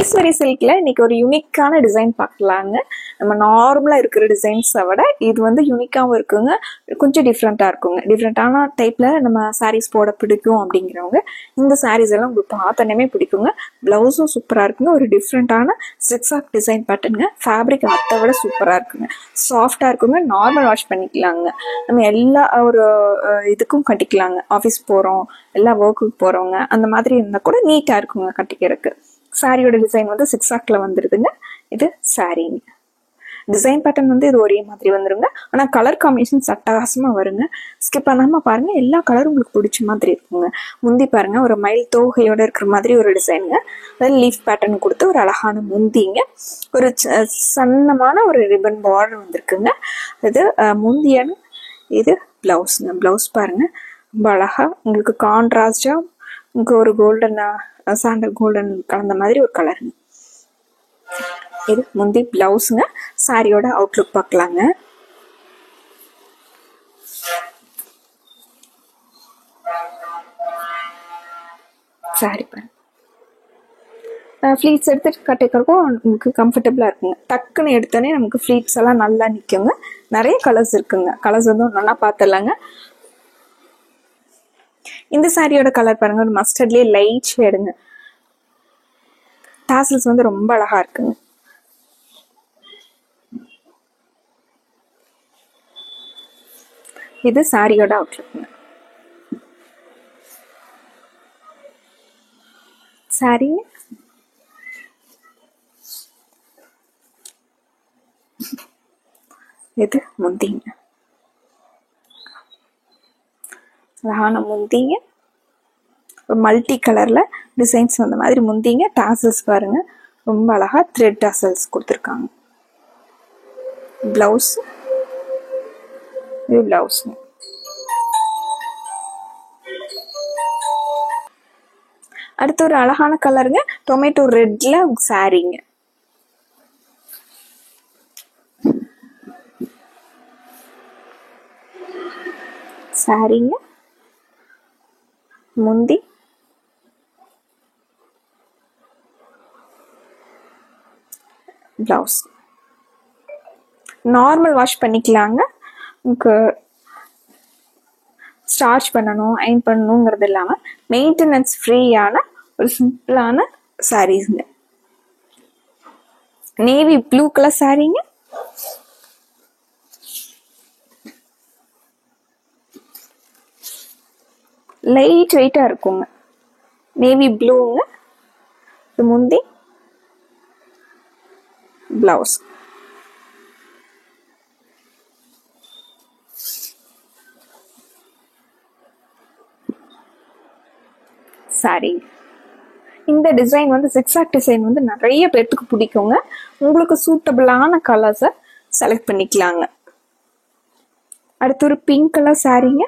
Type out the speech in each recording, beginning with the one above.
மைசூரி சில்க்ல இன்னைக்கு ஒரு யூனிக்கான டிசைன் பார்க்கலாங்க. நம்ம நார்மலா இருக்கிற டிசைன்ஸை விட இது வந்து யூனிக்காகவும் இருக்குங்க, கொஞ்சம் டிஃப்ரெண்டா இருக்குங்க. டிஃப்ரெண்டான டைப்ல நம்ம சாரீஸ் போட பிடிக்கும் அப்படிங்கிறவங்க இந்த சாரீஸ் எல்லாம் உங்களுக்கு பார்த்தோன்னே பிடிக்குங்க. பிளவுஸும் சூப்பரா இருக்குங்க. ஒரு டிஃப்ரெண்டான சிக்ஸாக் டிசைன் பேட்டர்னுங்க. ஃபேப்ரிக் அதை விட சூப்பரா இருக்குங்க. சாஃப்டா இருக்குங்க. நார்மல் வாஷ் பண்ணிக்கலாங்க. நம்ம எல்லா ஒரு இதுக்கும் கட்டிக்கலாங்க. ஆஃபீஸ் போறோம், எல்லா ஒர்க்குக்கு போறவங்க அந்த மாதிரி இருந்தா கூட நீட்டா இருக்குங்க கட்டிக்கிறதுக்கு. சாரியோட டிசைன் வந்து சிக்ஸாக்ல வந்துருதுங்க. இது சாரிங்க. டிசைன் பேட்டர்ன் வந்து இது ஒரே மாதிரி வந்துருங்க. ஆனா கலர் காம்பினேஷன் அட்டகாசமா வருங்க. ஸ்கிப் பண்ணாம பாருங்க. எல்லா கலரும் உங்களுக்கு பிடிச்ச மாதிரி இருக்குங்க. முந்தி பாருங்க, ஒரு மயில் தோகையோட இருக்கிற மாதிரி ஒரு டிசைனுங்க. அதாவது லீஃப் பேட்டர்ன் கொடுத்து ஒரு அழகான முந்திங்க. ஒரு சன்னமான ஒரு ரிப்பன் பார்டர் வந்திருக்குங்க. இது முந்தியன். இது பிளவுஸ்ங்க. பிளவுஸ் பாருங்க, ரொம்ப அழகா உங்களுக்கு கான்ட்ராஸ்டா உங்களுக்கு ஒரு கோல்டன் சாண்டல் கோல்டன் கலந்த மாதிரி ஒரு கலருங்க. இது முந்தி பிளவுஸுங்க. சாரியோட அவுட்லுக் பார்க்கலாங்க. சாரி பாருங்க, ஃப்ளீட்ஸ் எடுத்துட்டு கட்டிக்கிறக்கும் உங்களுக்கு கம்ஃபர்டபுளா இருக்குங்க. டக்குன்னு எடுத்தோடனே நமக்கு ஃப்ளீட்ஸ் எல்லாம் நல்லா நிற்குங்க. நிறைய கலர்ஸ் இருக்குங்க. கலர்ஸ் வந்து ஒன்றா பார்த்துடலாங்க. இந்த சாரியோட கலர் பாருங்க, ஒரு மஸ்டர்ட்லயே லைட் ஷேடுங்க. டாசல்ஸ் வந்து ரொம்ப அழகா இருக்குங்க. இது சாரியோட அவுட்லுக்குங்க. சாரி இது முந்திங்க. அழகான முந்திங்க. மல்டி கலர்ல டிசைன்ஸ் வந்த மாதிரி முந்திங்க. டாசல்ஸ் பாருங்க, ரொம்ப அழகா த்ரெட் டாசல்ஸ் கொடுத்துருக்காங்க. பிளவுஸ் இது பிளவுஸ்ங்க. அடுத்து ஒரு அழகான கலருங்க, டொமேட்டோ ரெட்ல சாரிங்க. சாரிங்க, முந்தி, பிளவுஸ். நார்மல் வாஷ் பண்ணிக்கலாங்க. உங்களுக்கு ஸ்டார்ச் பண்ணணும், அயன் பண்ணணுங்கிறது இல்லாம மெயின்டெனன்ஸ் ஃப்ரீயான ஒரு சிம்பிளான சாரீஸ்ங்க. நேவி ப்ளூ கலர் சாரீங்க. லைட் வெயிட்டா இருக்குங்க. நேவி ப்ளூங்க. இது முந்தி, பிளவுஸ். சாரி. இந்த டிசைன் வந்து சிக்ஸாக் டிசைன் வந்து நிறைய பேர்த்துக்கு பிடிக்குங்க. உங்களுக்கு சூட்டபிளான கலர்ஸை செலக்ட் பண்ணிக்கலாங்க. அடுத்து ஒரு பிங்க் கலர் சாரீங்க.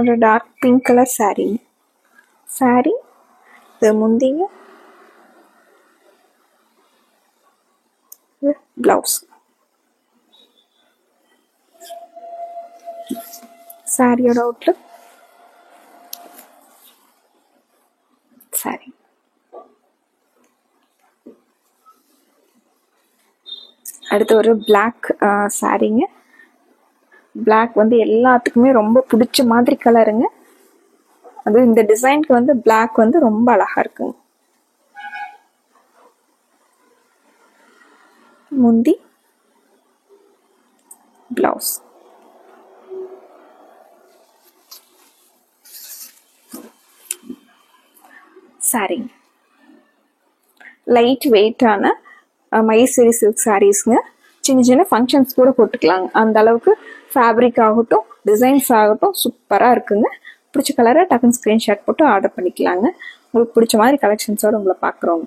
ஒரு டார்க் பிங்க் கலர் சாரீங்க. சாரி இது முந்திங்க. பிளவுஸ். சாரியோட அவுட்லுக். சாரி. அடுத்து ஒரு பிளாக் சாரீங்க. பிளாக் வந்து எல்லாத்துக்குமே ரொம்ப பிடிச்ச மாதிரி கலருங்க. அது இந்த டிசைனுக்கு வந்து பிளாக் வந்து ரொம்ப அழகா இருக்குங்க. முந்தி, பிளவுஸ். சாரி. லைட் வெயிட்டான மைசூரி சில்க் சாரீஸ்ங்க. சின்ன சின்ன ஃபங்க்ஷன்ஸ் கூட போட்டுக்கலாங்க. அந்த அளவுக்கு ஃபேப்ரிக் ஆகட்டும், டிசைன்ஸ் ஆகட்டும் சூப்பராக இருக்குங்க. பிடிச்ச கலரை டக்குன்னு ஸ்க்ரீன்ஷாட் போட்டு ஆர்டர் பண்ணிக்கலாங்க. உங்களுக்கு பிடிச்ச மாதிரி கலெக்ஷன்ஸோடு உங்களை பார்க்குறோங்க.